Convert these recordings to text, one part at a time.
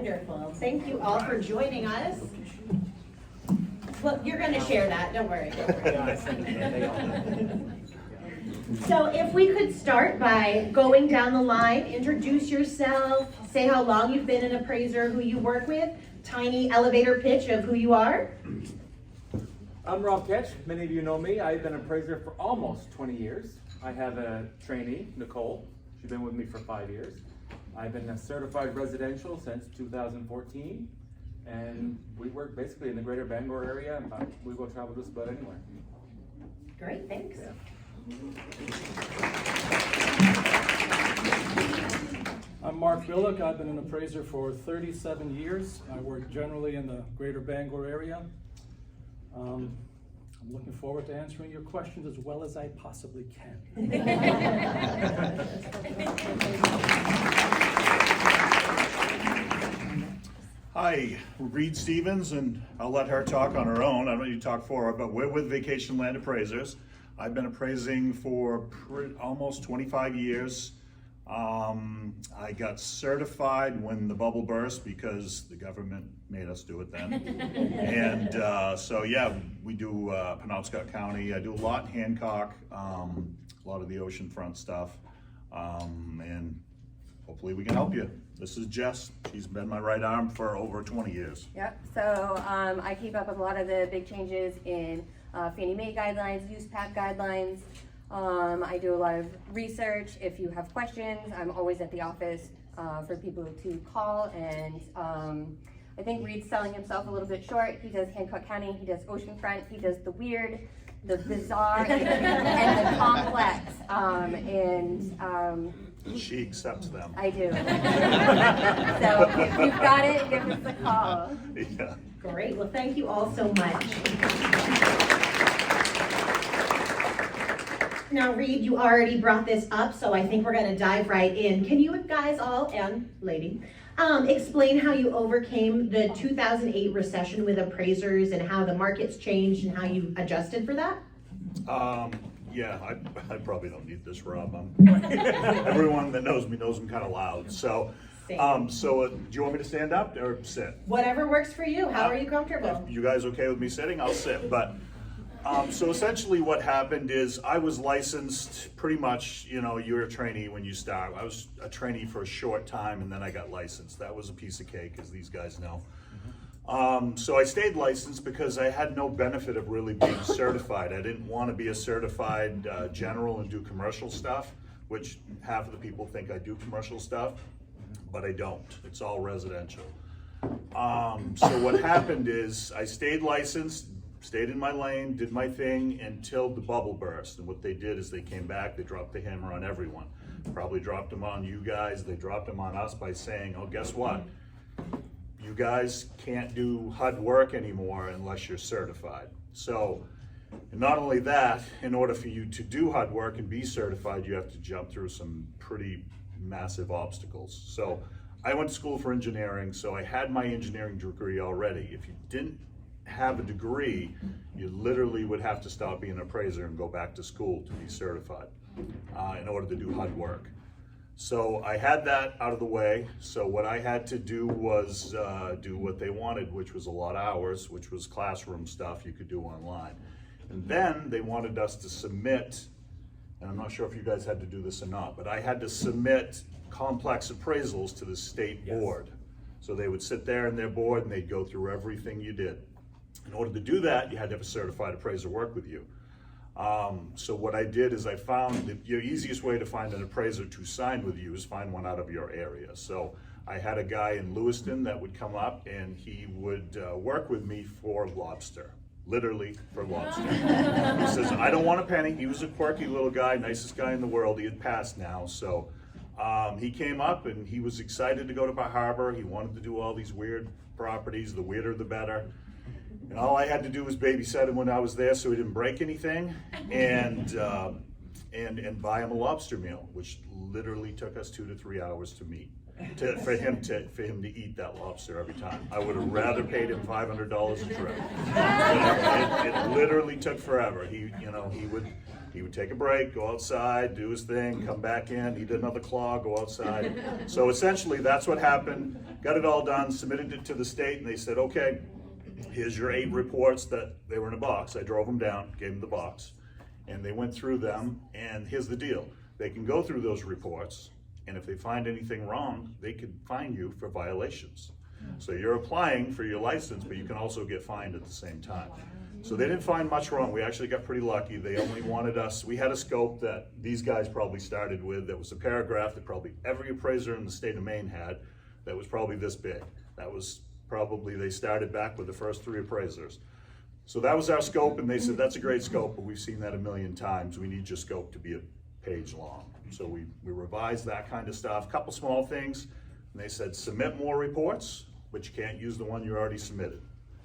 Wonderful. Thank you all for joining us. Well, you're going to share that, don't worry. So if we could start by going down the line, introduce yourself, say how long you've been an appraiser, who you work with, tiny elevator pitch of who you are. I'm Rob Ketch. Many of you know me. I've been an appraiser for almost 20 years. I have a trainee, Nicole. She's been with me for 5 years. I've been a certified residential since 2014, and we work basically in the greater Bangor area, but we will travel just about anywhere. Great, thanks. Yeah. I'm Mark Billick. I've been an appraiser for 37 years. I work generally in the greater Bangor area. I'm looking forward to answering your questions as well as I possibly can. Hi, Reed Stevens, and I'll let her talk on her own. I don't need to talk for her, but we're with Vacation Land Appraisers. I've been appraising for almost 25 years. I got certified when the bubble burst because the government made us do it then. And so yeah, we do Penobscot County. I do a lot in Hancock, a lot of the oceanfront stuff, and hopefully we can help you. This is Jess. She's been my right arm for over 20 years. Yep, so I keep up with a lot of the big changes in Fannie Mae guidelines, USPAC guidelines. I do a lot of research. If you have questions, I'm always at the office for people to call. And I think Reed's selling himself a little bit short. He does Hancock County, he does oceanfront, he does the weird, the bizarre, and the complex. She accepts them. I do. So if you've got it, give us a call. Yeah. Great, well thank you all so much. Now Reed, you already brought this up, so I think we're gonna dive right in. Can you guys all, and lady, explain how you overcame the 2008 recession with appraisers and how the market's changed and how you adjusted for that? Yeah, I probably don't need this, Rob. Everyone that knows me knows I'm kind of loud. So, do you want me to stand up or sit? Whatever works for you. How are you comfortable? If you guys okay with me sitting, I'll sit. But so essentially, what happened is I was licensed pretty much. You know, you're a trainee when you start. I was a trainee for a short time, and then I got licensed. That was a piece of cake, as these guys know. So I stayed licensed because I had no benefit of really being certified. I didn't want to be a certified general and do commercial stuff, which half of the people think I do commercial stuff, but I don't. It's all residential. So what happened is I stayed licensed, stayed in my lane, did my thing until the bubble burst. And what they did is they came back, they dropped the hammer on everyone. Probably dropped them on you guys, they dropped them on us by saying, oh, guess what? You guys can't do HUD work anymore unless you're certified. So, and not only that, in order for you to do HUD work and be certified, you have to jump through some pretty massive obstacles. So I went to school for engineering, so I had my engineering degree already. If you didn't have a degree, you literally would have to stop being an appraiser and go back to school to be certified in order to do HUD work. So I had that out of the way. So what I had to do was do what they wanted, which was a lot of hours, which was classroom stuff you could do online. And then they wanted us to submit, and I'm not sure if you guys had to do this or not, but I had to submit complex appraisals to the state board. So they would sit there in their board and they'd go through everything you did. In order to do that, you had to have a certified appraiser work with you. So what I did is I found that the easiest way to find an appraiser to sign with you is find one out of your area. So I had a guy in Lewiston that would come up and he would work with me for lobster, literally for lobster. He says, I don't want a penny. He was a quirky little guy, nicest guy in the world. He had passed now. So he came up and he was excited to go to Bar Harbor. He wanted to do all these weird properties, the weirder the better. And all I had to do was babysit him when I was there so he didn't break anything, and buy him a lobster meal, which literally took us 2 to 3 hours to meet. For him to eat that lobster every time. I would have rather paid him $500 a trip. It literally took forever. He would He would take a break, go outside, do his thing, come back in, eat another claw, go outside. So essentially, that's what happened. Got it all done, submitted it to the state, and they said, okay, here's your 8 reports that they were in a box. I drove them down, gave them the box, and they went through them, and here's the deal. They can go through those reports, and if they find anything wrong, they could fine you for violations. So you're applying for your license, but you can also get fined at the same time. So they didn't find much wrong. We actually got pretty lucky. They only wanted us, we had a scope that these guys probably started with, that was a paragraph that probably every appraiser in the state of Maine had, that was probably this big. That was probably, they started back with the first 3 appraisers. So that was our scope, and they said, that's a great scope, but we've seen that a million times. We need your scope to be a page long. So we revised that kind of stuff, couple small things, and they said, submit more reports, but you can't use the one you already submitted.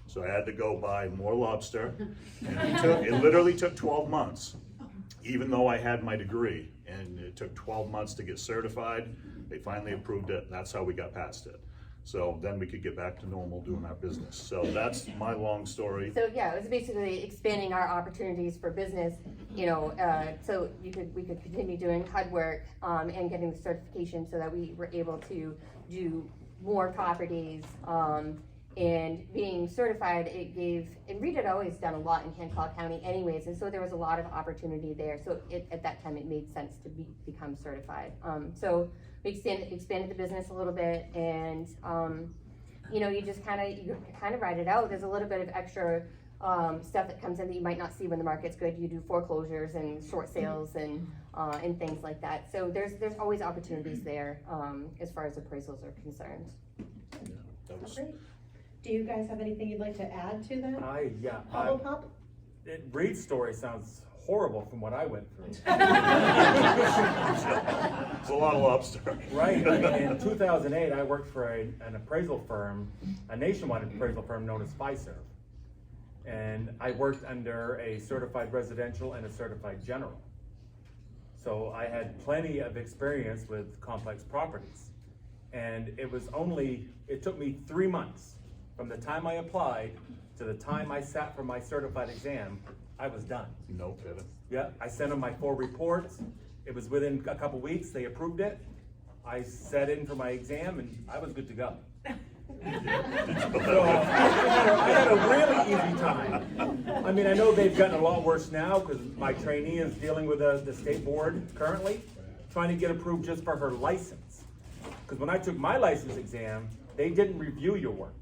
So I had to go buy more lobster, and it literally took 12 months, even though I had my degree, and it took 12 months to get certified. They finally approved it, and that's how we got past it. So then we could get back to normal doing our business. So that's my long story. So yeah, it was basically expanding our opportunities for business, so we could continue doing HUD work and getting the certification so that we were able to do more properties. And being certified, and Reed had always done a lot in Hancock County anyways, and so there was a lot of opportunity there. So at that time, it made sense to become certified. So we expanded the business a little bit, and you just kind of ride it out. There's a little bit of extra stuff that comes in that you might not see when the market's good. You do foreclosures and short sales and things like that. So there's always opportunities there as far as appraisals are concerned. That was, Great. Do you guys have anything you'd like to add to that? Yeah. Pop, pop? Reed's story sounds horrible from what I went through. it's a lot of lobster. Right. In 2008, I worked for an appraisal firm, a nationwide appraisal firm known as Fiserv. And I worked under a certified residential and a certified general. So I had plenty of experience with complex properties. And it took me 3 months from the time I applied to the time I sat for my certified exam. I was done. No kidding. Yeah, I sent them my 4 reports. It was within a couple weeks, they approved it. I sat in for my exam and I was good to go. So I had a really easy time. I mean, I know they've gotten a lot worse now because my trainee is dealing with the state board currently, trying to get approved just for her license. Because when I took my license exam, they didn't review your work.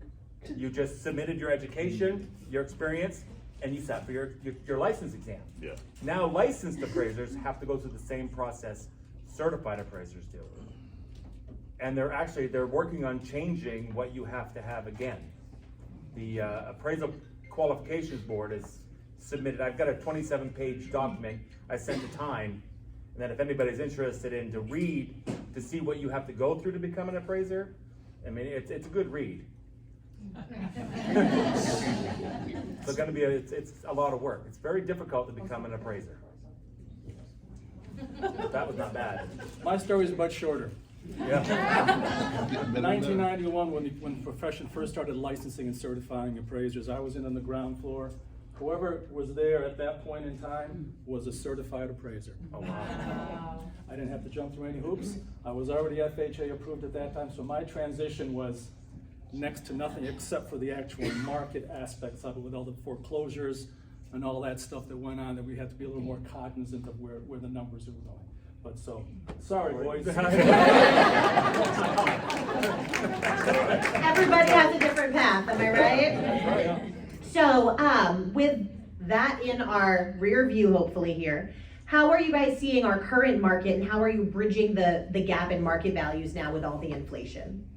You just submitted your education, your experience, and you sat for your license exam. Yeah. Now licensed appraisers have to go through the same process certified appraisers do. And they're working on changing what you have to have again. The Appraisal Qualifications Board has submitted, I've got a 27-page document I sent to Time, and then if anybody's interested in to read, to see what you have to go through to become an appraiser, I mean, it's a good read. It's a lot of work. It's very difficult to become an appraiser. That was not bad. My story is much shorter. Yeah. 1991, when the profession first started licensing and certifying appraisers, I was in on the ground floor. Whoever was there at that point in time was a certified appraiser. Oh, wow. I didn't have to jump through any hoops. I was already FHA approved at that time, so my transition was next to nothing except for the actual market aspects of it, with all the foreclosures and all that stuff that went on, that we had to be a little more cognizant of where the numbers were going. But so, sorry boys. Everybody has a different path, am I right? So, with that in our rear view, hopefully here, how are you guys seeing our current market, and how are you bridging the gap in market values now with all the inflation?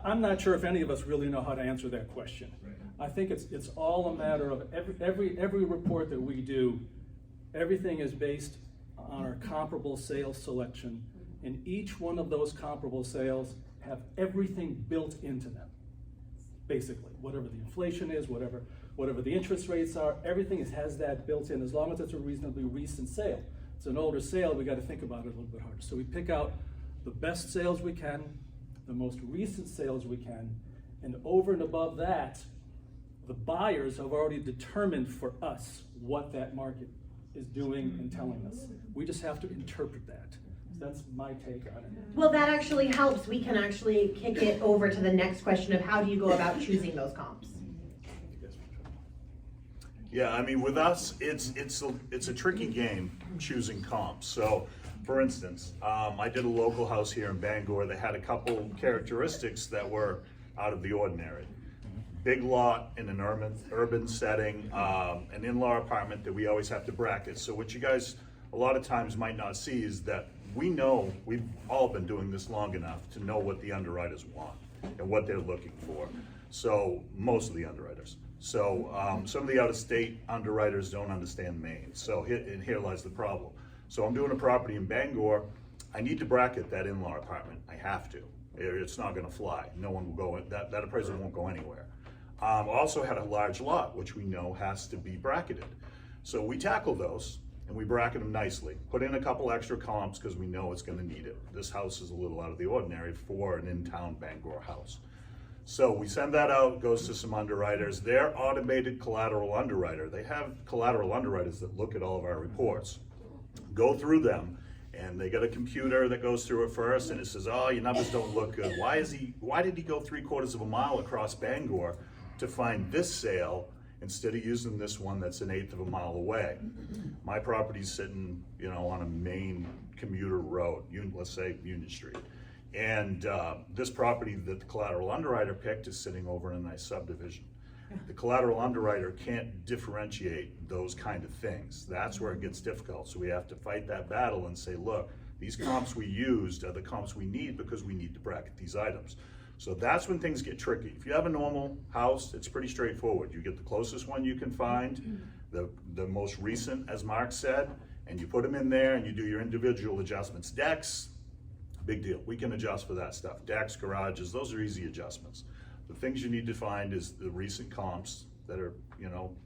I'm not sure if any of us really know how to answer that question. I think it's all a matter of every report that we do, everything is based on our comparable sales selection, and each one of those comparable sales have everything built into them. Basically, whatever the inflation is, whatever the interest rates are, everything has that built in, as long as it's a reasonably recent sale. It's an older sale, we got to think about it a little bit harder. So we pick out the best sales we can, the most recent sales we can, and over and above that, The buyers have already determined for us what that market is doing and telling us. We just have to interpret that. That's my take on it. Well, that actually helps. We can actually kick it over to the next question of how do you go about choosing those comps? Yeah, I mean, with us, it's a tricky game choosing comps. So, for instance, I did a local house here in Bangor that had a couple characteristics that were out of the ordinary. Big lot in an urban setting, an in-law apartment that we always have to bracket. So what you guys a lot of times might not see is that we know, we've all been doing this long enough to know what the underwriters want and what they're looking for. So most of the underwriters. So some of the out-of-state underwriters don't understand Maine. So here lies the problem. So I'm doing a property in Bangor. I need to bracket that in-law apartment. I have to. It's not going to fly. No one will go. That appraisal won't go anywhere. Also had a large lot, which we know has to be bracketed. So we tackle those and we bracket them nicely. Put in a couple extra comps because we know it's going to need it. This house is a little out of the ordinary for an in-town Bangor house. So we send that out, goes to some underwriters. They're automated collateral underwriter. They have collateral underwriters that look at all of our reports, go through them, and they got a computer that goes through it first, and it says, oh, your numbers don't look good. Why did he go 3/4 of a mile across Bangor to find this sale instead of using this one that's 1/8 of a mile away? My property's sitting, on a main commuter road, let's say Union Street. And this property that the collateral underwriter picked is sitting over in a nice subdivision. The collateral underwriter can't differentiate those kind of things. That's where it gets difficult. So we have to fight that battle and say, look, these comps we used are the comps we need because we need to bracket these items. So that's when things get tricky. If you have a normal house, it's pretty straightforward. You get the closest one you can find, the most recent, as Mark said, and you put them in there and you do your individual adjustments. Decks, big deal. We can adjust for that stuff. Decks, garages, those are easy adjustments. The things you need to find is the recent comps that are,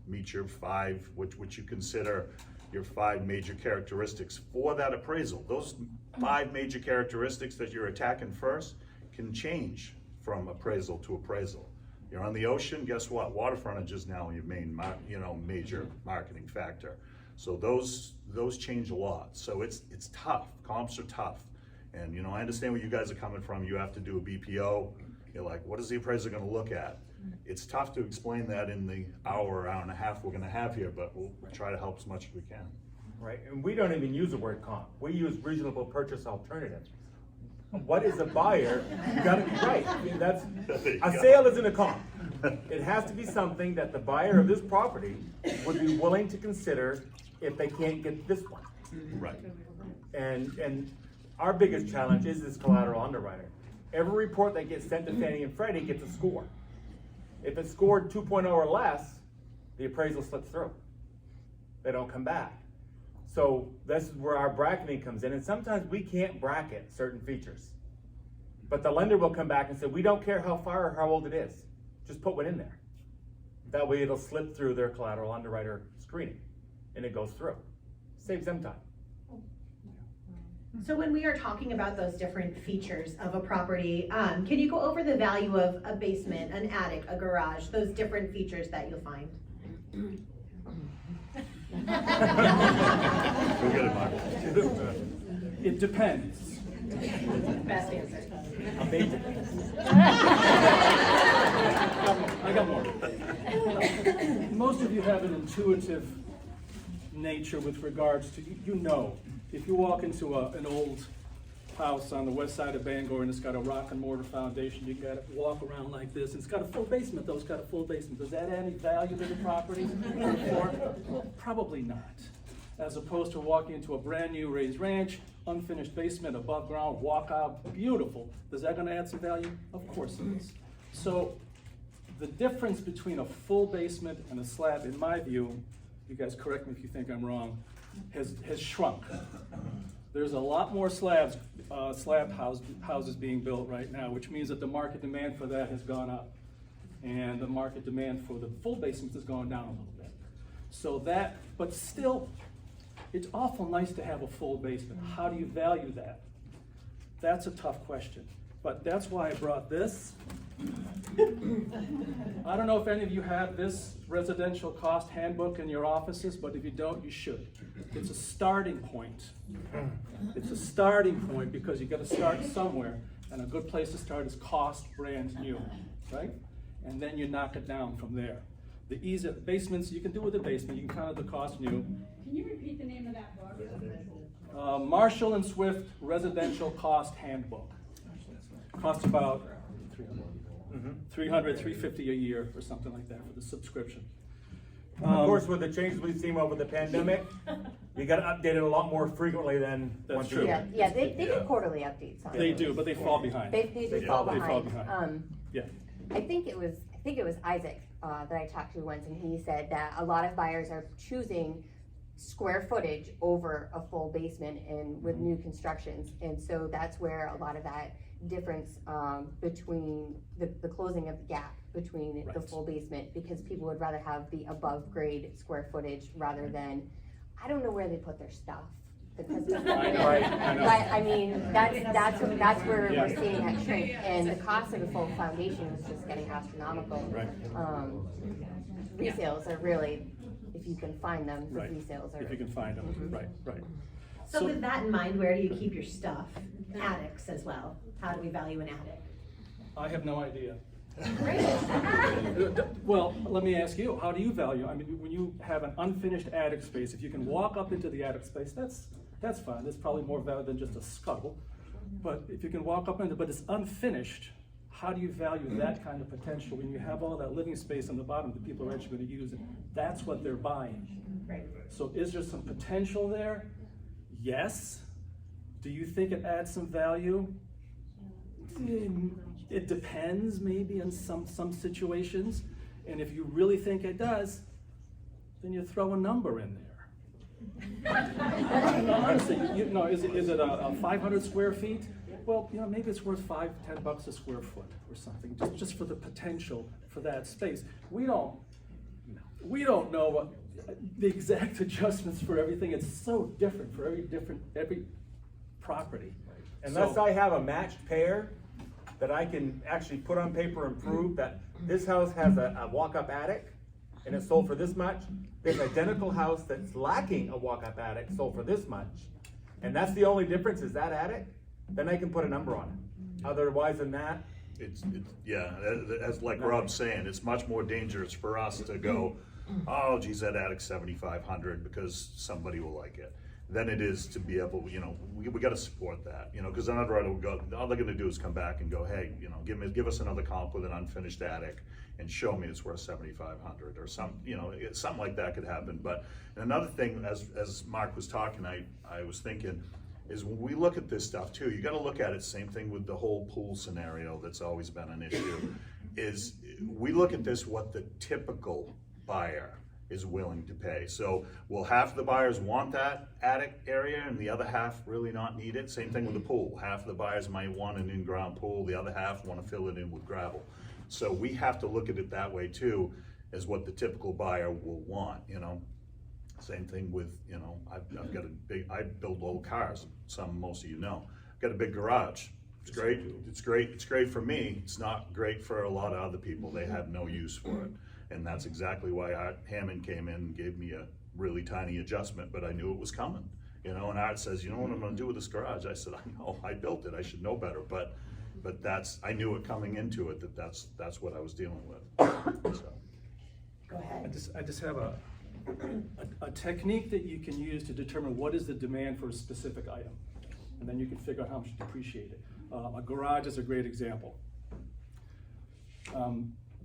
meet your 5, which you consider your 5 major characteristics for that appraisal. Those 5 major characteristics that you're attacking first can change from appraisal to appraisal. You're on the ocean, guess what? Water frontage is now your main, major marketing factor. So those change a lot. So it's tough. Comps are tough. And I understand where you guys are coming from. You have to do a BPO. You're like, what is the appraiser going to look at? It's tough to explain that in the hour and a half we're going to have here, but we'll try to help as much as we can. Right, and we don't even use the word comp. We use reasonable purchase alternative. What is a buyer? You got it right. I mean, that's a sale isn't a comp. It has to be something that the buyer of this property would be willing to consider if they can't get this one. Right. And our biggest challenge is this collateral underwriter. Every report that gets sent to Fannie and Freddie gets a score. If it's scored 2.0 or less, the appraisal slips through. They don't come back. So this is where our bracketing comes in, and sometimes we can't bracket certain features. But the lender will come back and say, we don't care how far or how old it is, just put one in there. That way it'll slip through their collateral underwriter screening, and it goes through. Saves them time. So when we are talking about those different features of a property, can you go over the value of a basement, an attic, a garage, those different features that you'll find? Go get it, Mark. It depends. Best answer. I got more. Most of you have an intuitive nature with regards to, if you walk into an old house on the west side of Bangor and it's got a rock and mortar foundation, you gotta walk around like this. It's got a full basement, though. It's got a full basement. Does that add any value to the property? Well, probably not. As opposed to walking into a brand new raised ranch, unfinished basement, above ground, walk out, beautiful. Is that gonna add some value? Of course it is. So the difference between a full basement and a slab, in my view, you guys correct me if you think I'm wrong, has shrunk. There's a lot more slab houses being built right now, which means that the market demand for that has gone up. And the market demand for the full basements has gone down a little bit. So but still, it's awful nice to have a full basement. How do you value that? That's a tough question. But that's why I brought this, I don't know if any of you have this residential cost handbook in your offices, but if you don't, you should. It's a starting point. It's a starting point because you gotta start somewhere, and a good place to start is cost brand new, right? And then you knock it down from there. The easy basements, you can do with the basement, you can count the cost new. Can you repeat the name of that book? Marshall and Swift Residential Cost Handbook. Costs about $300, $350 a year or something like that for the subscription. Of course, with the changes we've seen over the pandemic, you gotta update it a lot more frequently than That's once a true. year. Yeah, they do quarterly updates on it. They do, but they fall behind. They do Yeah, fall they fall behind. behind. Yeah. I think it was Isaac that I talked to once, and he said that a lot of buyers are choosing square footage over a full basement and with new constructions, and so that's where a lot of that difference between the closing of the gap between the Right. full basement, because people would rather have the above grade square footage rather than, I don't know where they put their stuff. Because I know, I know. but I mean, that's where Yeah. we're seeing that shrink, and the cost of the full foundation is just getting astronomical. Right. Resales are really, if you can find them, the Right. resales are. If you can find them, right, right. So with that in mind, where do you keep your stuff? Attics as well. How do we value an attic? I have no idea. Great. Well, let me ask you, how do you value? I mean, when you have an unfinished attic space, if you can walk up into the attic space, that's fine. That's probably more value than just a scuttle. But if you can walk up into, but it's unfinished, how do you value that kind of potential when you have all that living space on the bottom that people are actually going to use? That's what they're buying. Right. So is there some potential there? Yes. Do you think it adds some value? It depends, maybe in some situations. And if you really think it does, then you throw a number in there. No, honestly, is it a 500 square feet? Well, maybe it's worth $5, $10 a square foot or something, just for the potential for that space. We don't know what the exact adjustments for everything. It's so different for every property. Unless So- I have a matched pair that I can actually put on paper and prove that this house has a walk-up attic and it's sold for this much, this identical house that's lacking a walk-up attic sold for this much, and that's the only difference is that attic, then I can put a number on it. Otherwise than that, It's as like Rob's saying, it's much more dangerous for us to go, oh geez, that attic's 7,500 because somebody will like it, than it is to be able, we gotta support that, because an underwriter will go, all they're gonna do is come back and go, hey, give us another comp with an unfinished attic and show me it's worth 7,500 or something like that could happen. But another thing, as Mark was talking, I was thinking, is when we look at this stuff too, you gotta look at it, same thing with the whole pool scenario that's always been an issue, is we look at this, what the typical buyer is willing to pay. So will half the buyers want that attic area and the other half really not need it? Same thing with the pool. Half of the buyers might want an in-ground pool, the other half want to fill it in with gravel. So we have to look at it that way too, as what the typical buyer will want, Same thing with, I've got I build old cars, most of you know. I've got a big garage. It's great, it's great for me. It's not great for a lot of other people. They have no use for it. And that's exactly why Art Hammond came in and gave me a really tiny adjustment, but I knew it was coming. And Art says, you know what I'm gonna do with this garage? I said, I know, I built it, I should know better, but I knew it coming into it, that's what I was dealing with, so. Go ahead. I just have a technique that you can use to determine what is the demand for a specific item. And then you can figure out how much to depreciate it. A garage is a great example.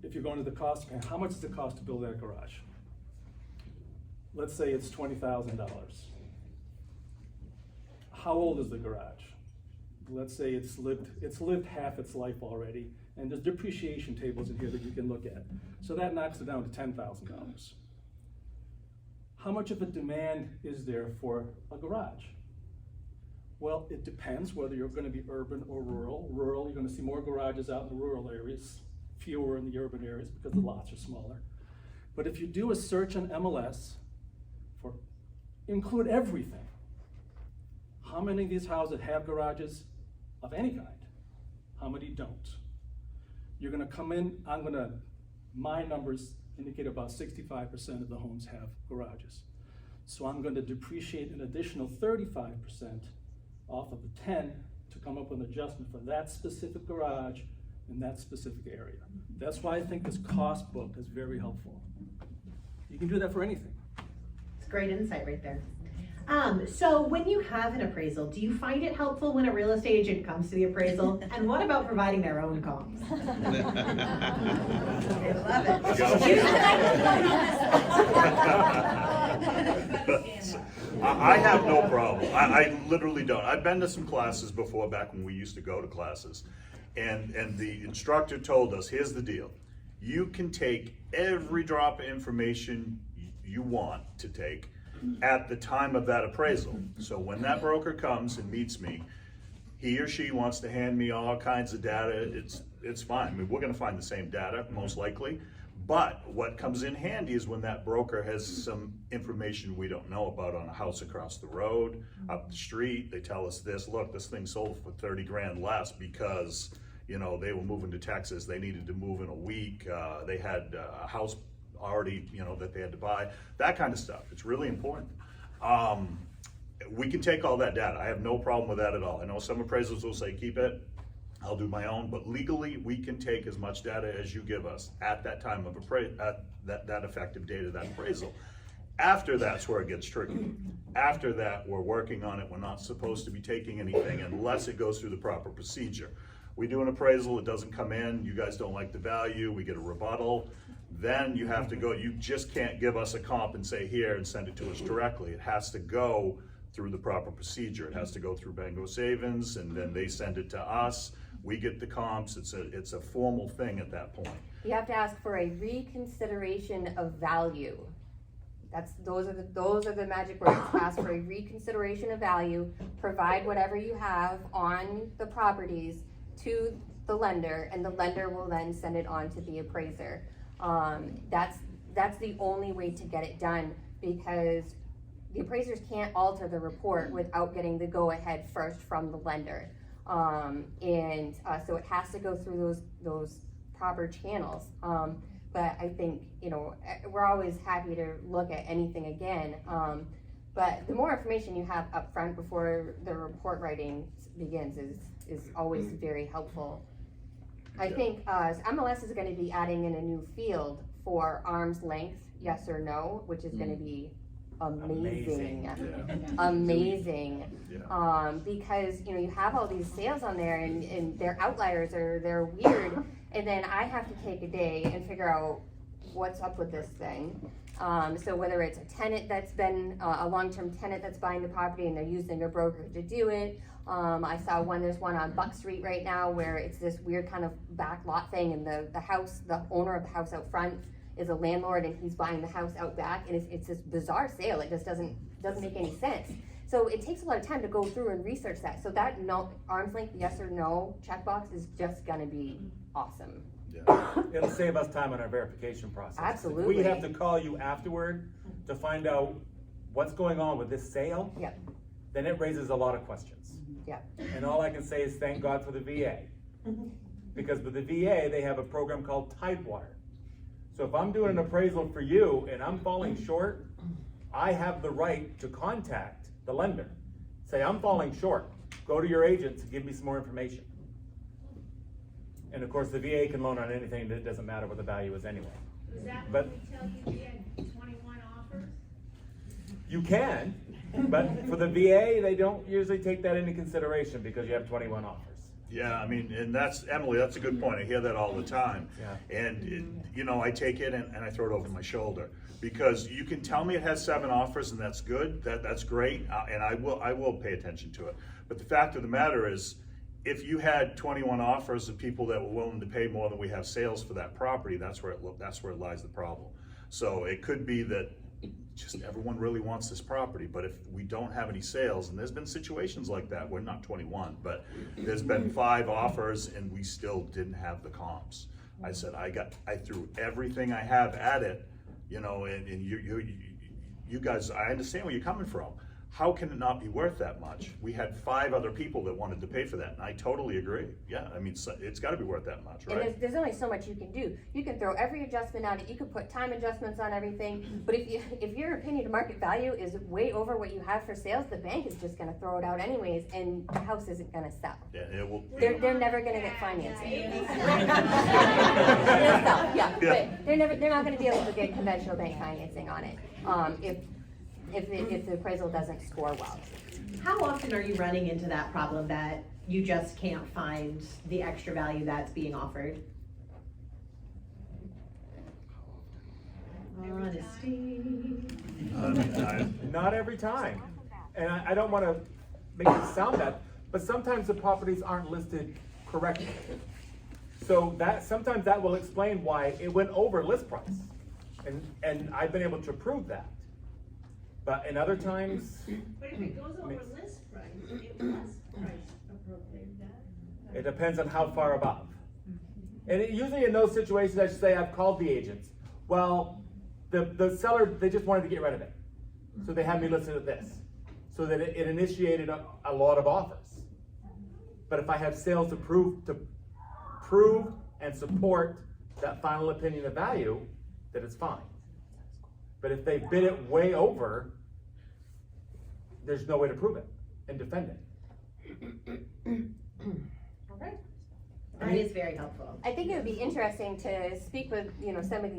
If you're going to the cost, how much does it cost to build that garage? Let's say it's $20,000. How old is the garage? Let's say it's lived half its life already, and there's depreciation tables in here that you can look at. So that knocks it down to $10,000. How much of a demand is there for a garage? Well, it depends whether you're going to be urban or rural. Rural, you're going to see more garages out in the rural areas, fewer in the urban areas because the lots are smaller. But if you do a search on MLS for include everything, how many of these houses have garages of any kind? How many don't? You're gonna come in, my numbers indicate about 65% of the homes have garages. So I'm gonna depreciate an additional 35% off of the 10 to come up with an adjustment for that specific garage in that specific area. That's why I think this cost book is very helpful. You can do that for anything. It's great insight right there. So when you have an appraisal, do you find it helpful when a real estate agent comes to the appraisal? And what about providing their own comps? I love it. I have no problem. I literally don't. I've been to some classes before, back when we used to go to classes. And the instructor told us, here's the deal. You can take every drop of information you want to take at the time of that appraisal. So when that broker comes and meets me, he or she wants to hand me all kinds of data, it's fine. I mean, we're gonna find the same data, most likely. But what comes in handy is when that broker has some information we don't know about on a house across the road, up the street. They tell us this, look, this thing sold for 30 grand less because, you know, they were moving to Texas, they needed to move in a week, they had a house already, you know, that they had to buy, that kind of stuff. It's really important. We can take all that data. I have no problem with that at all. I know some appraisals will say, keep it, I'll do my own, but legally we can take as much data as you give us at that time of that effective date of that appraisal. After that's where it gets tricky. After that, we're working on it. We're not supposed to be taking anything unless it goes through the proper procedure. We do an appraisal, it doesn't come in, you guys don't like the value, we get a rebuttal, then you have to go, you just can't give us a comp and say here and send it to us directly. It has to go through the proper procedure. It has to go through Bangor Savings, and then they send it to us. We get the comps. It's a formal thing at that point. You have to ask for a reconsideration of value. Those are the magic words. Ask for a reconsideration of value, provide whatever you have on the properties to the lender, and the lender will then send it on to the appraiser. That's the only way to get it done, because the appraisers can't alter the report without getting the go-ahead first from the lender. So it has to go through those proper channels. But I think, you know, we're always happy to look at anything again. But the more information you have up front before the report writing begins is always very helpful. I think MLS is going to be adding in a new field for arm's length, yes or no, which is going to be amazing. Yeah. Because, you know, you have all these sales on there and they're outliers or they're weird, and then I have to take a day and figure out what's up with this thing. So whether it's a tenant that's been a long-term tenant that's buying the property and they're using a broker to do it. I saw there's one on Buck Street right now where it's this weird kind of back lot thing, and the owner of the house out front is a landlord and he's buying the house out back, and it's this bizarre sale. It just doesn't make any sense. So it takes a lot of time to go through and research that. So that arm's length yes or no checkbox is just gonna be awesome. Yeah. It'll save us time on our verification process. Absolutely. We have to call you afterward to find out what's going on with this sale. Yep. Then it raises a lot of questions. Yep. And all I can say is thank God for the VA. Because with the VA, they have a program called Tidewater. So if I'm doing an appraisal for you and I'm falling short, I have the right to contact the lender. Say, I'm falling short. Go to your agent to give me some more information. And of course, the VA can loan on anything that doesn't matter what the value is anyway. Is that But- when they tell you you had 21 offers? You can, but for the VA, they don't usually take that into consideration because you have 21 offers. Yeah, I mean, and Emily, that's a good point. I hear that all the time. Yeah. And, you know, I take it and I throw it over my shoulder. Because you can tell me it has 7 offers and that's good, that's great, and I will pay attention to it. But the fact of the matter is, if you had 21 offers of people that were willing to pay more than we have sales for that property, that's where it lies the problem. So it could be that just everyone really wants this property, but if we don't have any sales, and there's been situations like that, we're not 21, but there's been 5 offers and we still didn't have the comps. I said, I threw everything I have at it, you know, and you guys, I understand where you're coming from, how can it not be worth that much? We had 5 other people that wanted to pay for that, and I totally agree. Yeah, I mean, it's gotta be worth that much, And right? there's only so much you can do. You can throw every adjustment on it, you can put time adjustments on everything, but if your opinion of market value is way over what you have for sales, the bank is just gonna throw it out anyways, and the house isn't gonna sell. Yeah, it will. They're never gonna get financing. They'll sell, yeah, Yeah. but they're not gonna be able to get conventional bank financing on it, if the appraisal doesn't score well. How often are you running into that problem that you just can't find the extra value that's being offered? Honesty. Not every time. And I don't wanna make it sound bad, but sometimes the properties aren't listed correctly. So sometimes that will explain why it went over list price. And I've been able to prove that. But in other times, But if it goes over list price, it was price appropriate, that. it depends on how far above. And usually in those situations, I should say, I've called the agents. Well, the seller, they just wanted to get rid of it. So they had me listed at this. So that it initiated a lot of offers. But if I have sales to prove and support that final opinion of value, then it's fine. But if they bid it way over, there's no way to prove it and defend it. Okay. That is very helpful. I think it would be interesting to speak with, some of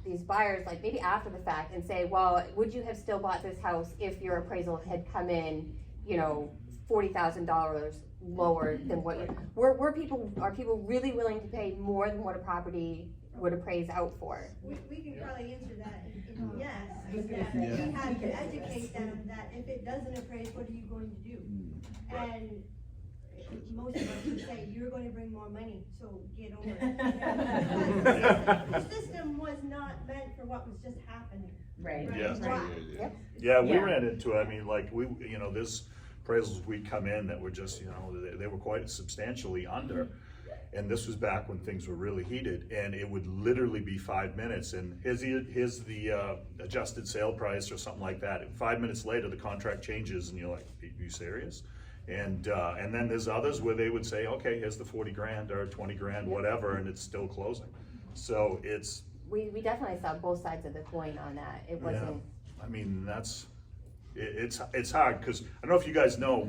these buyers, like maybe after the fact, and say, well, would you have still bought this house if your appraisal had come in, $40,000 lower than what are people really willing to pay more than what a property would appraise out for? We can probably answer that in yes, is that we have to educate them that if it doesn't appraise, what are you going to do? And most of us would say, you're going to bring more money, so get over it. The system was not meant for what was just happening. Right. Yeah. Right. Yeah, we Yeah. ran into it. I mean, like there's appraisals we'd come in that were just, they were quite substantially under. And this was back when things were really heated, and it would literally be 5 minutes, and here's the adjusted sale price or something like that. And 5 minutes later, the contract changes, and you're like, are you serious? And then there's others where they would say, okay, here's the 40 grand or 20 grand, whatever, and it's still closing. So it's. We definitely saw both sides of the coin on that. It wasn't. I mean, it's hard, because I don't know if you guys know,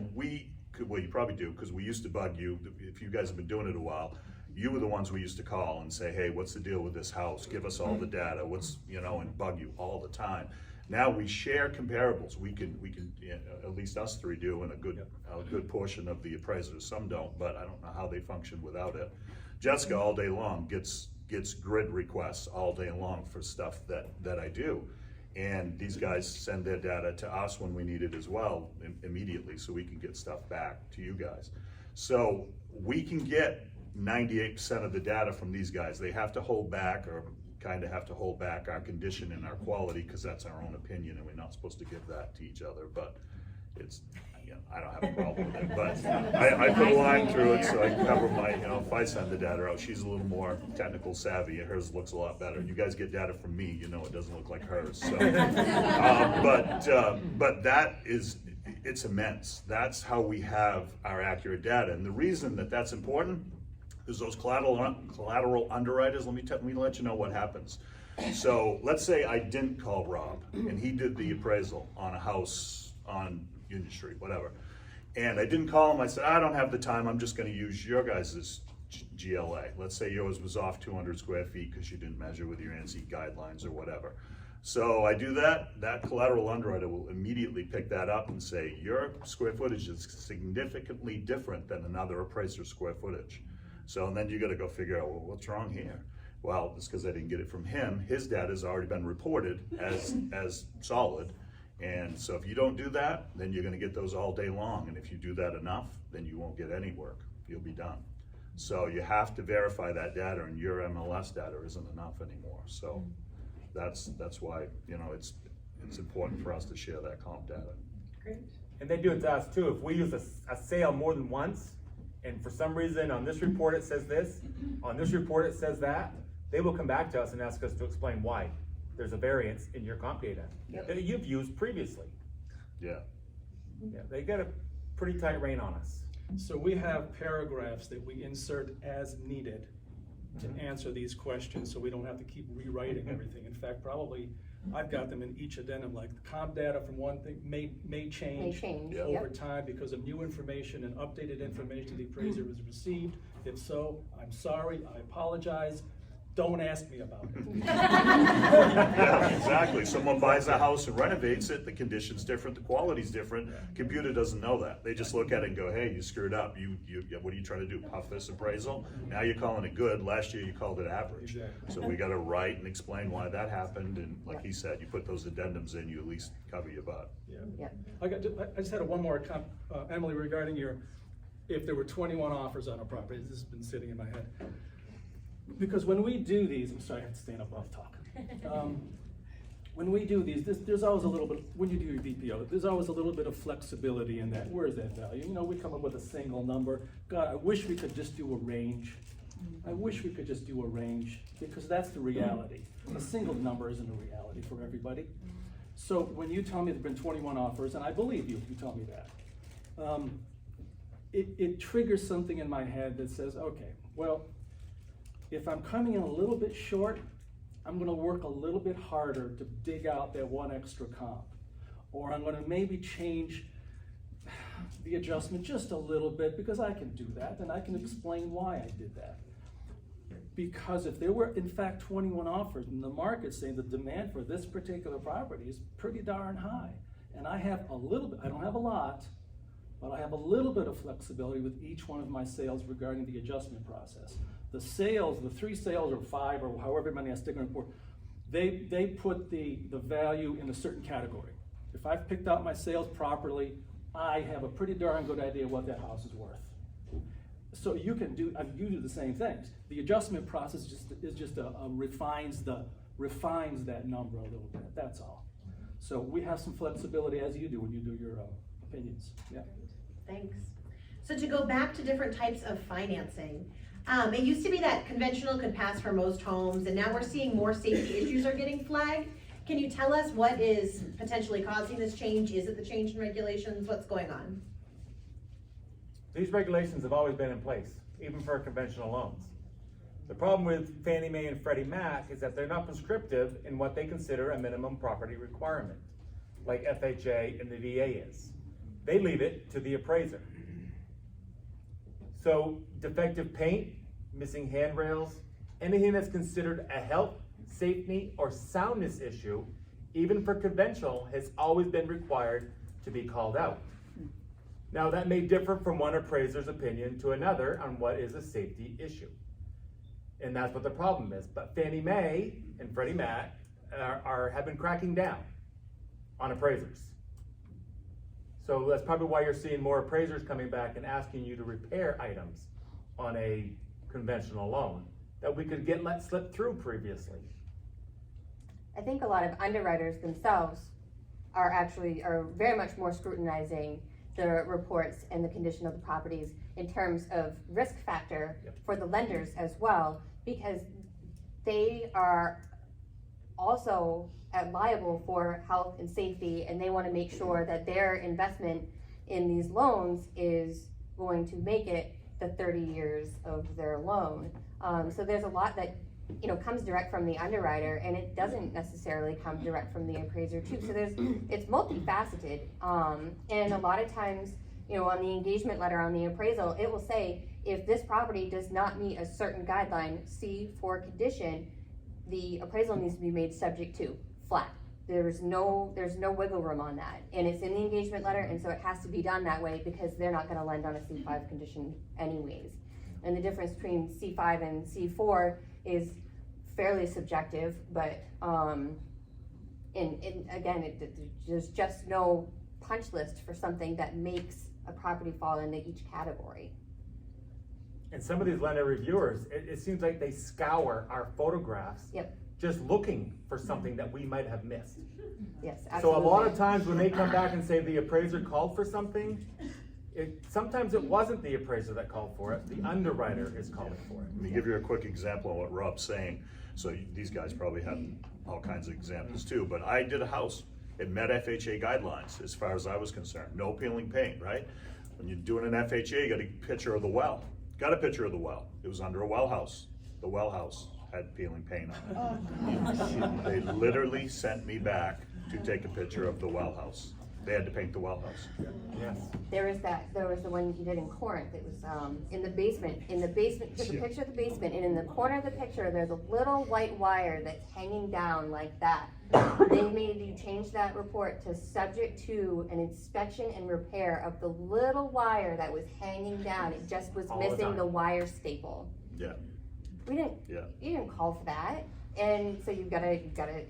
well, you probably do, because we used to bug you. If you guys have been doing it a while, you were the ones we used to call and say, hey, what's the deal with this house? Give us all the data, and bug you all the time. Now we share comparables. We can, at least us 3 do, and a good portion of the appraisers. Some don't, but I don't know how they function without it. Jessica all day long gets grid requests all day long for stuff that I do. And these guys send their data to us when we need it as well, immediately, so we can get stuff back to you guys. So we can get 98% of the data from these guys. They have to hold back, or kind of have to hold back, our condition and our quality, because that's our own opinion, and we're not supposed to give that to each other. But it's, I don't have a problem with it. But I put a line through it so I can cover my, if I send the data out, she's a little more technical savvy, and hers looks a lot better. You guys get data from me, it doesn't look like hers. So, but that is, it's immense. That's how we have our accurate data, and the reason that that's important is those collateral underwriters. Let me let you know what happens. So let's say I didn't call Rob, and he did the appraisal on a house on Union Street, whatever. And I didn't call him. I said, I don't have the time. I'm just going to use your guys' GLA. Let's say yours was off 200 square feet because you didn't measure with your ANSI guidelines or whatever. So I do that. That collateral underwriter will immediately pick that up and say, your square footage is significantly different than another appraiser's square footage. So, and then you got to go figure out, well, what's wrong here? Well, it's because I didn't get it from him. His data has already been reported as solid. And so if you don't do that, then you're going to get those all day long. And if you do that enough, then you won't get any work. You'll be done. So you have to verify that data, and your MLS data isn't enough anymore. So that's why, it's important for us to share that comp data. Great. And they do it to us too. If we use a sale more than once, and for some reason on this report it says this, on this report it says that, they will come back to us and ask us to explain why there's a variance in your comp data that you've used previously. Yeah. Yeah, they got a pretty tight rein on us. So we have paragraphs that we insert as needed to answer these questions, so we don't have to keep rewriting everything. In fact, probably, I've got them in each addendum, like the comp data from one thing may change Yeah. over yep. time because of new information and updated information the appraiser has received. If so, I'm sorry, I apologize, don't ask me about it. Yeah, exactly. Someone buys a house and renovates it, the condition's different, the quality's different. Computer doesn't know that. They just look at it and go, hey, you screwed up. What are you trying to do, puff this appraisal? Now you're calling it good. Last year you called it average. Exactly. So we gotta write and explain why that happened, and like he said, you put those addendums in, you at least cover your butt. Yeah. Yep. I just had one more Emily, regarding if there were 21 offers on a property. This has been sitting in my head. Because when we do these, I'm sorry, I have to stand up while I talk. When we do these, there's always a little bit, when you do your VPO, there's always a little bit of flexibility in that. Where is that value? You know, we come up with a single number. God, I wish we could just do a range. I wish we could just do a range, because that's the reality. A single number isn't a reality for everybody. So when you tell me there've been 21 offers, and I believe you if you tell me that, it triggers something in my head that says, okay, well, if I'm coming in a little bit short, I'm gonna work a little bit harder to dig out that one extra comp. Or I'm gonna maybe change the adjustment just a little bit, because I can do that, and I can explain why I did that. Because if there were in fact 21 offers in the market saying the demand for this particular property is pretty darn high, and I have a little bit, I don't have a lot, but I have a little bit of flexibility with each one of my sales regarding the adjustment process. The sales, the 3 sales or 5 or however many I stick on the report, they put the value in a certain category. If I've picked out my sales properly, I have a pretty darn good idea what that house is worth. So you can do, you do the same things. The adjustment process refines that number a little bit, that's all. So we have some flexibility, as you do when you do your opinions, yeah. Thanks. So to go back to different types of financing, it used to be that conventional could pass for most homes, and now we're seeing more safety issues are getting flagged. Can you tell us what is potentially causing this change? Is it the change in regulations? What's going on? These regulations have always been in place, even for conventional loans. The problem with Fannie Mae and Freddie Mac is that they're not prescriptive in what they consider a minimum property requirement, like FHA and the VA is. They leave it to the appraiser. So defective paint, missing handrails, anything that's considered a health, safety, or soundness issue, even for conventional, has always been required to be called out. Now that may differ from one appraiser's opinion to another on what is a safety issue. And that's what the problem is. But Fannie Mae and Freddie Mac have been cracking down on appraisers. So that's probably why you're seeing more appraisers coming back and asking you to repair items on a conventional loan that we could get let slip through previously. I think a lot of underwriters themselves are very much more scrutinizing the reports and the condition of the properties in terms of risk factor for the lenders as well, because they are also liable for health and safety, and they want to make sure that their investment in these loans is going to make it the 30 years of their loan. So there's a lot that comes direct from the underwriter, and it doesn't necessarily come direct from the appraiser too. So it's multifaceted, and a lot of times, on the engagement letter on the appraisal, it will say if this property does not meet a certain guideline, C4 condition, the appraisal needs to be made subject to flat. There's no wiggle room on that, and it's in the engagement letter, and so it has to be done that way because they're not going to lend on a C5 condition anyways. And the difference between C5 and C4 is fairly subjective, but there's just no punch list for something that makes a property fall into each category. And some of these lender reviewers, it seems like they scour our photographs just looking for something that we might have missed. Yes, absolutely. So a lot of times when they come back and say the appraiser called for something, sometimes it wasn't the appraiser that called for it, the underwriter is calling for it. Let me give you a quick example of what Rob's saying. So these guys probably have all kinds of examples too, but I did a house. It met FHA guidelines as far as I was concerned. No peeling paint, right? When you're doing an FHA, you got a picture of the well. Got a picture of the well. It was under a well house. The well house had peeling paint on it. They literally sent me back to take a picture of the well house. They had to paint the well house. Yes. There was the one you did in Corinth, it was, in the basement, took a picture of the basement, and in the corner of the picture, there's a little white wire that's hanging down like that. They made you change that report to subject to an inspection and repair of the little wire that was hanging down, it just was All the missing time. the wire staple. Yeah, You yeah. didn't call for that, and so you gotta get an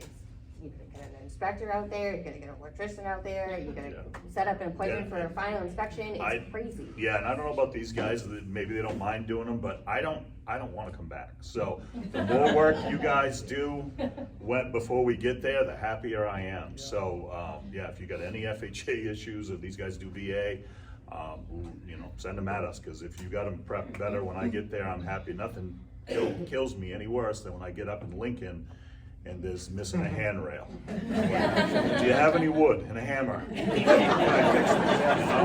inspector out there, you gotta get an electrician out there, you gotta set up an appointment for a final inspection, it's crazy. Yeah, and I don't know about these guys, that maybe they don't mind doing them, but I don't wanna come back. So, the more work you guys do before we get there, the happier I am. So, yeah, if you got any FHA issues, if these guys do VA, you know, send them at us, cause if you got them prepped better when I get there, I'm happy. Nothing kills me any worse than when I get up in Lincoln and there's missing a handrail. Do you have any wood and a hammer? You know,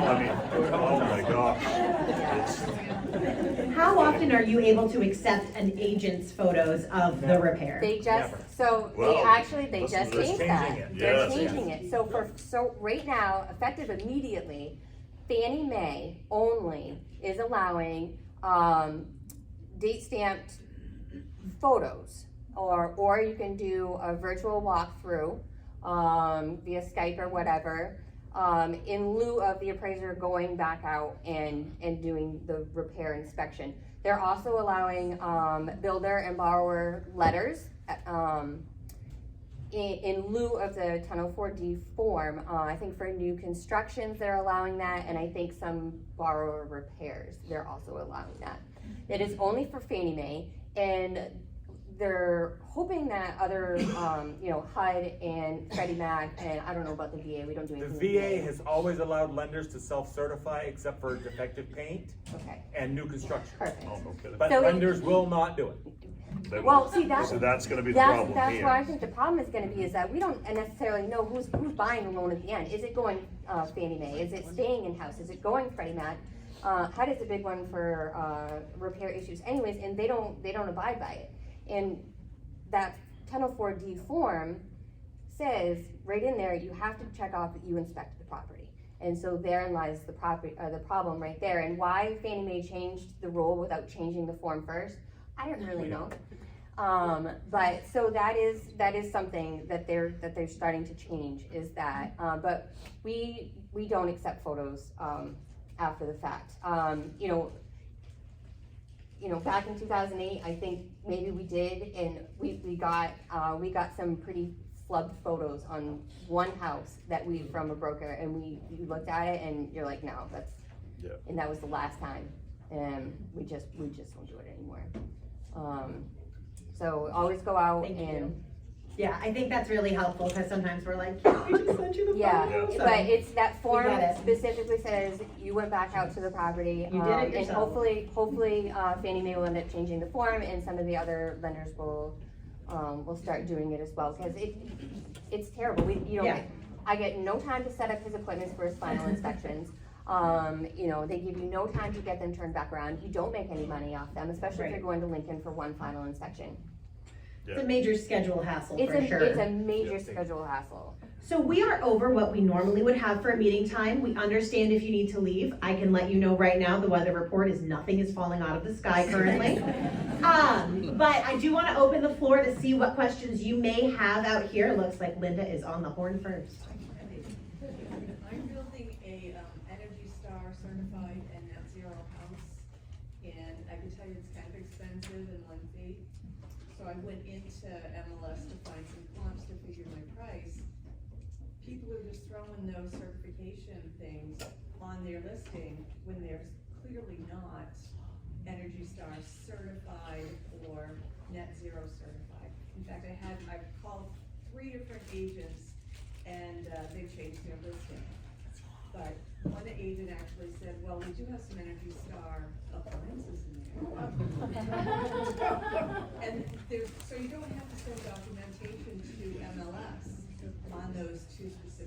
I mean, oh my gosh. How often are you able to accept an agent's photos of the repair? They just, Never. so Well, they listen, just they're changed changing that. it. They're Yes. changing it, so right now, effective immediately, Fannie Mae only is allowing, date stamped photos. Or you can do a virtual walkthrough, via Skype or whatever, in lieu of the appraiser going back out and doing the repair inspection. They're also allowing, builder and borrower letters, in lieu of the 1004D form. I think for new constructions, they're allowing that, and I think some borrower repairs, they're also allowing that. It is only for Fannie Mae, and they're hoping that other, you know, HUD and Freddie Mac, and I don't know about the VA, we don't do The anything with VA has always allowed lenders to self-certify except for defective paint Okay, and new construction. perfect. Oh, no kidding. But So it- lenders will not do it. They Well, won't. see, that's, So that's gonna be the problem that's here. where I think the problem is gonna be, is that we don't necessarily know who's buying the loan at the end. Is it going, Fannie Mae? Is it staying in-house? Is it going Freddie Mac? HUD is a big one for, repair issues anyways, and they don't abide by it. And that 1004D form says right in there, you have to check off that you inspected the property. And so therein lies the problem right there. And why Fannie Mae changed the rule without changing the form first, I don't really know. But so that is something that they're starting to change, is that, but we don't accept photos, after the fact. You know, back in 2008, I think maybe we did, and we got some pretty flubbed photos on one house from a broker, and we looked at it, and you're like, no, that's, Yeah. and that was the last time, and we just won't do it anymore. So always go out Thank you. and, Yeah, I think that's really helpful, because sometimes we're like, can't we just send you the yeah, photos? So- but it's, that form get it. specifically says you went back out to the property. You did it And yourself. hopefully, Fannie Mae will end up changing the form, and some of the other lenders will start doing it as well, because it's terrible, Yeah. I get no time to set up his appointments for his final inspections. You know, they give you no time to get them turned back around, you don't make any money off them, especially if Right. you're going to Lincoln for one final inspection. It's a major schedule hassle It's for sure. a major schedule hassle. So we are over what we normally would have for a meeting time. We understand if you need to leave. I can let you know right now, the weather report is nothing is falling out of the sky currently. But I do want to open the floor to see what questions you may have out here. It looks like Linda is on the horn first. I'm building a Energy Star certified and net zero house, and I can tell you it's kind of expensive and lengthy. So I went into MLS to find some comps to figure my price. People are just throwing those certification things on their listing when they're clearly not Energy Star certified or net zero certified. In fact, I called 3 different agents, and they've changed their listing. But one agent actually said, well, we do have some Energy Star appliances in there. And so you don't have to send documentation to MLS on those 2 specific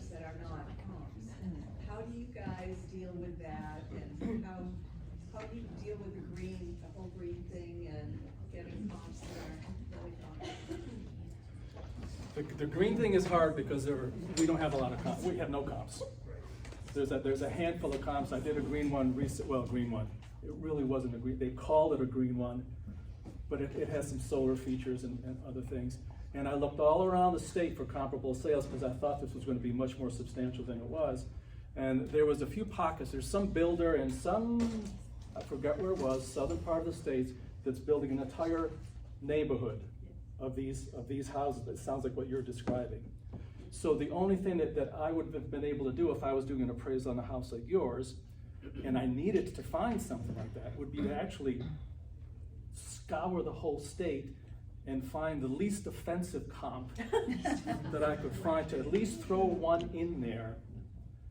comps that are not comps. How do you guys deal with that, and how do you deal with the whole green thing and getting comps that are really comps? The green thing is hard because we don't have a lot of comps. We have no comps. There's a handful of comps. I did a green one green one. It really wasn't a green, they called it a green one, but it has some solar features and other things. And I looked all around the state for comparable sales because I thought this was going to be much more substantial than it was. And there was a few pockets. There's some builder in some, I forget where it was, southern part of the state that's building an entire neighborhood of these houses. It sounds like what you're describing. So the only thing that I would have been able to do if I was doing an appraisal on a house like yours, and I needed to find something like that, would be to actually scour the whole state and find the least offensive comp that I could find, to at least throw one in there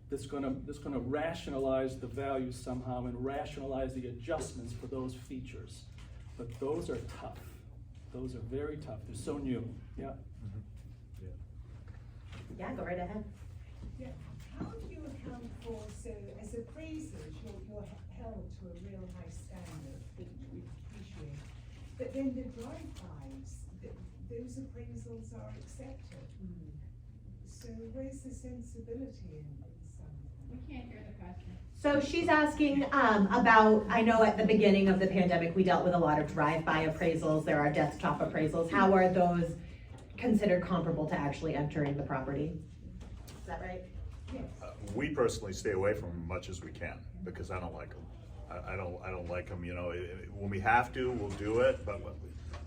that's gonna rationalize the value somehow and rationalize the adjustments for those features. But those are tough. Those are very tough. They're so new. Yeah. Yeah, go right ahead. Yeah, how do you account for, so as appraisers, you're held to a real high standard that we appreciate, but then the drive-bys, those appraisals are accepted. So where's the sensibility in some of them? We can't hear the question. So she's asking about, I know at the beginning of the pandemic, we dealt with a lot of drive-by appraisals. There are desktop appraisals. How are those considered comparable to actually entering the property? Is that right? Yes. We personally stay away from them as much as we can, because I don't like them. I don't like them, you know, when we have to, we'll do it, but we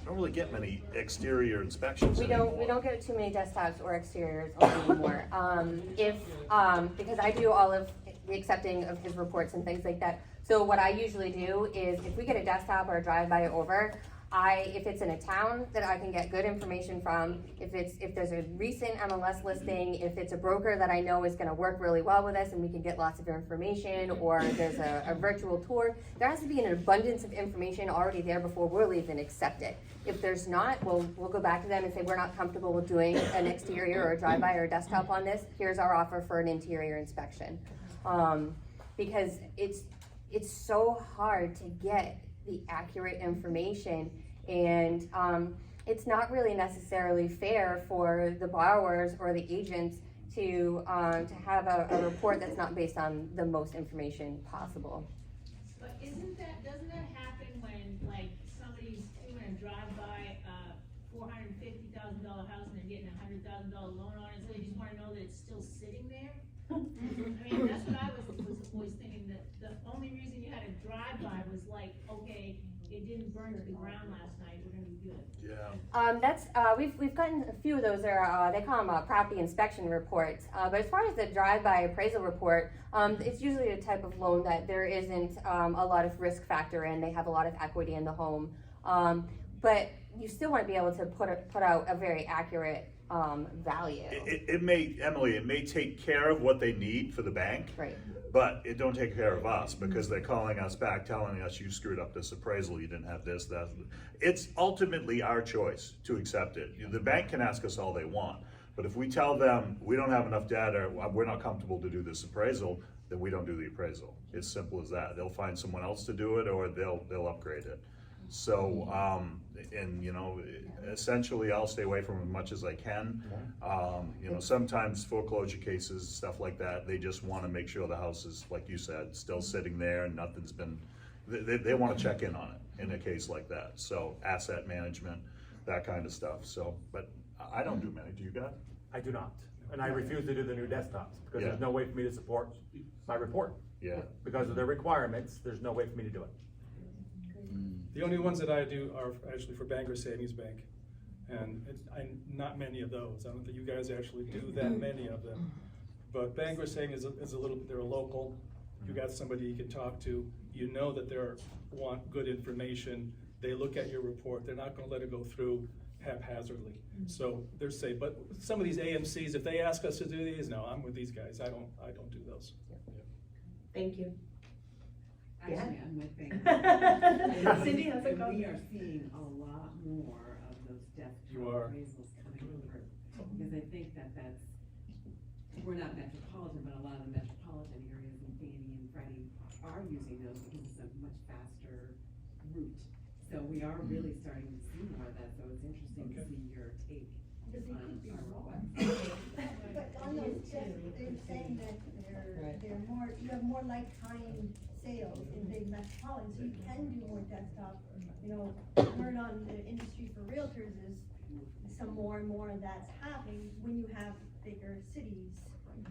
don't really get many exterior inspections We anymore. don't get too many desktops or exteriors anymore. Because I do all of the accepting of his reports and things like that. So what I usually do is if we get a desktop or a drive-by over, if it's in a town that I can get good information from, if there's a recent MLS listing, if it's a broker that I know is gonna work really well with us and we can get lots of information, or there's a virtual tour, there has to be an abundance of information already there before we'll even accept it. If there's not, we'll go back to them and say, we're not comfortable with doing an exterior or a drive-by or a desktop on this. Here's our offer for an interior inspection. Because it's so hard to get the accurate information, and it's not really necessarily fair for the borrowers or the agents to have a report that's not based on the most information possible. But doesn't that happen when, like, somebody's doing a drive-by $450,000 house and they're getting a $100,000 loan on it, so they just wanna know that it's still sitting there? I mean, that's what I was always thinking, that the only reason you had a drive-by was like, okay, it didn't burn to the ground last night, we're gonna be good. Yeah. We've gotten a few of those. They call them property inspection reports. But as far as the drive-by appraisal report, it's usually a type of loan that there isn't a lot of risk factor in. They have a lot of equity in the home, but you still want to be able to put out a very accurate value. It may take care of what they need for the bank. Right. But it don't take care of us, because they're calling us back, telling us you screwed up this appraisal, you didn't have this, that. It's ultimately our choice to accept it. The bank can ask us all they want, but if we tell them we don't have enough data, we're not comfortable to do this appraisal, then we don't do the appraisal. It's simple as that. They'll find someone else to do it, or they'll upgrade it. So, and you know, essentially I'll stay away from as much as I can. You know, sometimes foreclosure cases, stuff like that, they just wanna make sure the house is, like you said, still sitting there and nothing's been, they wanna check in on it in a case like that. So asset management, that kind of stuff. So, but I don't do many, do you guys? I do not, and I refuse to do the new desktops, because Yeah. there's no way for me to support my report. Yeah. Because of their requirements, there's no way for me to do it. The only ones that I do are actually for Bangor Savings Bank, and not many of those. I don't think you guys actually do that many of them. But Bangor Savings is a little, they're a local. You got somebody you can talk to. You know that they want good information. They look at your report. They're not going to let it go through haphazardly. So they're safe. But some of these AMCs, if they ask us to do these, no, I'm with these guys. I don't do those. Thank you. Yeah. Actually, I'm with Bangor. Cindy, how's it And going? we are seeing a lot more of those desktop You are. appraisals coming through. Because I think that's we're not metropolitan, but a lot of the metropolitan areas in Fannie and Freddie are using those because it's a much faster route. So we are really starting to see more of that, so it's interesting to see your take on our But on those tests, they're saying that they're more, you have more like-kind sales in big metropolitan, so you can do more desktop. You know, word on the industry for realtors is some more and more of that's happening when you have bigger cities.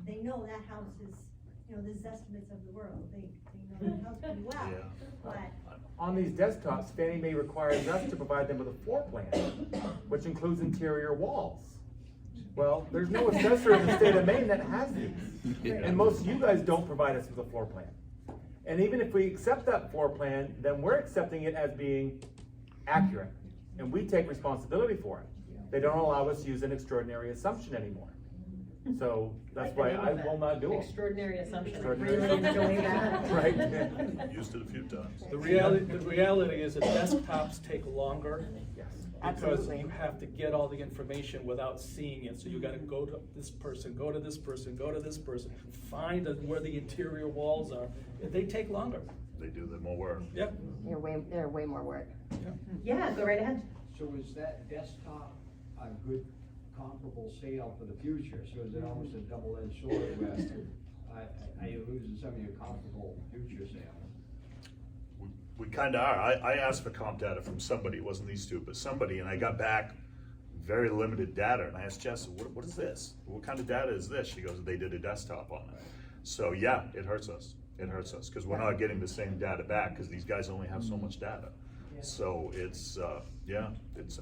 They know that house is, you know, the Zestimates of the world, they know that house pretty well, Yeah. but. On these desktops, Fannie Mae requires us to provide them with a floor plan, which includes interior walls. Well, there's no assessor in the state of Maine that has these. And most of you guys don't provide us with a floor plan. And even if we accept that floor plan, then we're accepting it as being accurate. And we take responsibility for it. They don't allow us to use an extraordinary assumption anymore. So that's why I will not do it. Extraordinary assumption. Extraordinary Really enjoy that. Right? Used it a few times. The reality is that desktops take longer. Yes. Because Absolutely. you have to get all the information without seeing it, so you gotta go to this person, go to this person, go to this person, find where the interior walls are. They take longer. They do the more work. Yeah. They're way more work. Yeah, go right ahead. So is that desktop a good comparable sale for the future? So is it almost a double-edged sword where are you losing some of your comparable future sales? We kinda are. I asked for comp data from somebody, it wasn't these two, but somebody, and I got back very limited data, and I asked Jess, what is this? What kind of data is this? She goes, they did a desktop on it. So yeah, it hurts us. It hurts us, because we're not getting the same data back, because these guys only have so much data. So it's, yeah,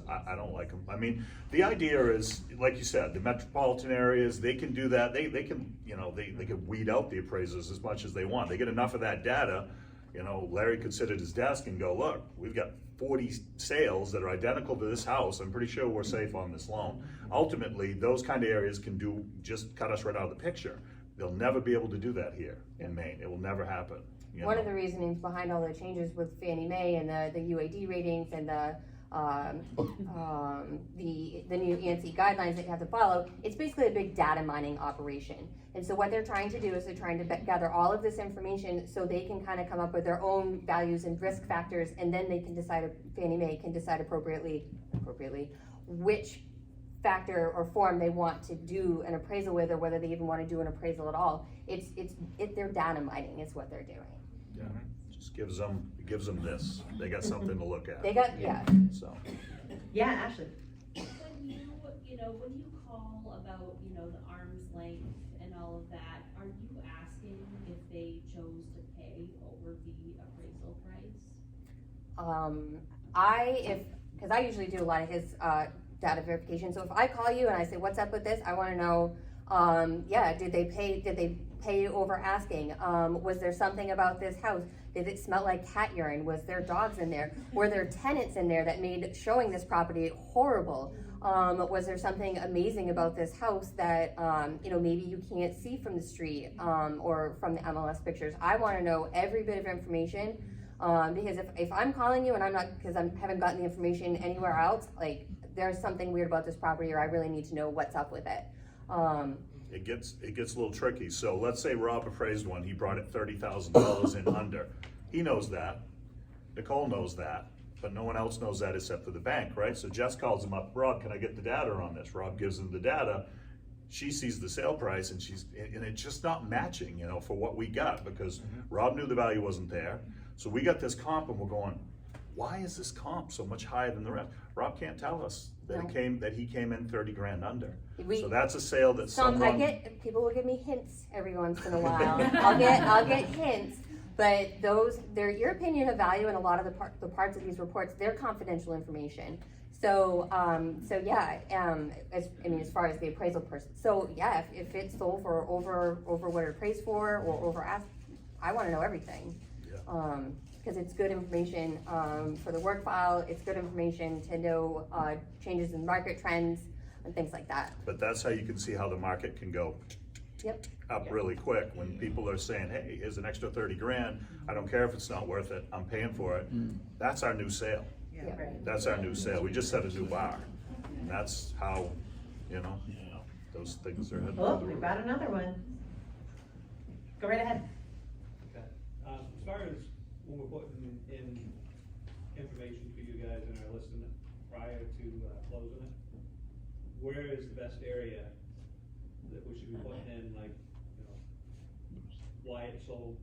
I don't like them. I mean, the idea is, like you said, the metropolitan areas, they can do that. They can, you know, they can weed out the appraisers as much as they want. They get enough of that data. You know, Larry could sit at his desk and go, look, we've got 40 sales that are identical to this house. I'm pretty sure we're safe on this loan. Ultimately, those kind of areas can just cut us right out of the picture. They'll never be able to do that here in Maine. It will never happen. You One know? of the reasonings behind all the changes with Fannie Mae and the UAD ratings and the new ANSI guidelines that you have to follow, it's basically a big data mining operation. And so what they're trying to do is they're trying to gather all of this information so they can kind of come up with their own values and risk factors, and then they can decide, Fannie Mae can decide appropriately which factor or form they want to do an appraisal with, or whether they even want to do an appraisal at all. They're data mining is what they're doing. Yeah, just gives them this. They got something to look at. They got, yeah. So. Yeah, Ashley. When you call about, the arm's length and all of that, are you asking if they chose to pay over the appraisal price? Because I usually do a lot of his data verification. So if I call you and I say, what's up with this? I want to know, did they pay over asking? Was there something about this house? Did it smell like cat urine? Was there dogs in there? Were there tenants in there that made showing this property horrible? Was there something amazing about this house that, maybe you can't see from the street or from the MLS pictures? I want to know every bit of information. Because if I'm calling you and I'm not, because I haven't gotten the information anywhere else, like there's something weird about this property, or I really need to know what's up with it. It gets a little tricky. So let's say Rob appraised one, he brought it $30,000 in under. He knows that, Nicole knows that, but no one else knows that except for the bank, right? So Jess calls him up, Rob, can I get the data on this? Rob gives him the data. She sees the sale price and it's just not matching, for what we got, because Rob knew the value wasn't there. So we got this comp and we're going, why is this comp so much higher than the rest? Rob can't tell us that he came in 30 grand under. So that's a sale that People will give me hints every once in a while. I'll get hints, but they're your opinion of value, and a lot of the parts of these reports, they're confidential information. So as far as the appraisal person, if it's sold for over what it appraised for or over asked, I want to know everything. Because it's good information for the work file. It's good information to know changes in market trends and things like that. But that's how you can see how the market can go up really quick when people are saying, hey, here's an extra 30 grand. I don't care if it's not worth it. I'm paying for it. That's our new sale. That's our new sale. We just set a new bar. And that's how, those things are headed Oh, to the we've roof. got another one. Go right ahead. Okay. As far as when we're putting in information for you guys and are listing it prior to closing it, where is the best area that we should be putting in, like, you know, why it's sold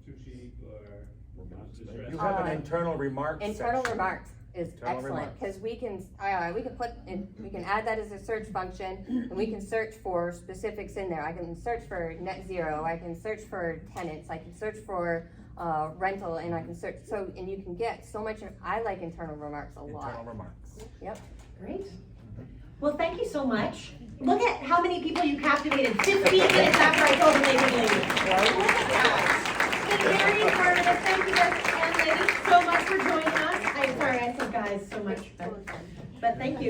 too cheap or distressed? You have an internal remarks Internal section. remarks is Internal excellent, remarks. cause we can put in, we can add that as a search function, and we can search for specifics in there. I can search for net zero, I can search for tenants, I can search for, rental, and I can search, so, and you can get so much, I like internal remarks a lot. Internal remarks. Yep. Great. Well, thank you so much. Look at how many people you captivated 15 minutes after I told them they could leave. Look at that. It's been very informative. Thank you guys and ladies so much for joining us. I'm sorry I said guys so much, but thank you.